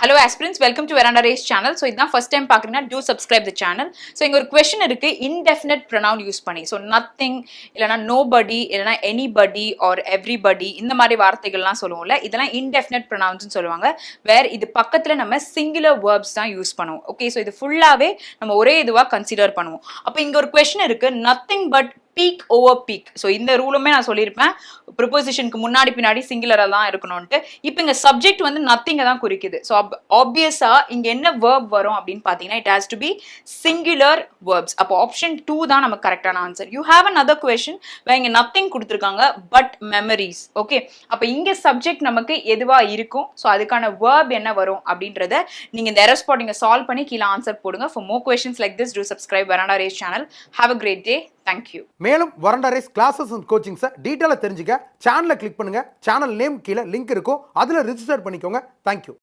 Hello aspirants, welcome to Veranda Race channel. So இதுதான் first time பார்க்குறீங்கன்னா do subscribe the channel. So இங்க ஒரு question இருக்கு indefinite pronoun use பண்ணி. So nothing இல்லனா nobody இல்லனா anybody or everybody இந்த மாதிரி வார்த்தைகள்லாம் சொல்லுவோம்ல இதெல்லாம் indefinite pronouns சொல்லுவாங்க. வேர் இது பக்கத்துல நம்ம singular verbs தான் யூஸ் பண்ணுவோம். ஓகே ஸோ இது ஃபுல்லாவே நம்ம ஒரே இதுவா கன்சிடர் பண்ணுவோம். அப்போ இங்க ஒரு question இருக்கு nothing but peak over peak. So இந்த ரூலுமே நான் சொல்லியிருப்பேன் ப்ரிப்போசிஷனுக்கு முன்னாடி பின்னாடி சிங்குலராக தான் இருக்கணும்ட்டு. இப்போ இங்கே சப்ஜெக்ட் வந்து நத்திங்கை தான் குறிக்குது. ஸோ ஆப்வியஸா இங்கே என்ன வேர்ப் வரும் அப்படின்னு பார்த்தீங்கன்னா it has to be singular verbs. அப்போ ஆப்ஷன் 2 தான் நமக்கு கரெக்டான answer. You have another question where இங்கே நத்திங் கொடுத்துருக்காங்க பட் மெமரிஸ். ஓகே அப்போ இங்கே சப்ஜெக்ட் நமக்கு எதுவா இருக்கும். ஸோ அதுக்கான வேர்ப் என்ன வரும் அப்படின்றத நீங்க இந்த எரர் ஸ்பாட் இங்க சால்வ் பண்ணி கீழே ஆன்சர் போடுங்க. For more questions like this, do subscribe Veranda Race channel. Have a great day. Thank you. மேலும் வரண்டா ரேஸ் கிளாஸஸ் அண்ட் கோச்சிங்ஸை டீட்டெயிலாக தெரிஞ்சுக்க சேனலை கிளிக் பண்ணுங்க. சேனல் நேம் கீழே லிங்க் இருக்கும், அதில் ரிஜிஸ்டர் பண்ணிக்கோங்க. தேங்க்யூ.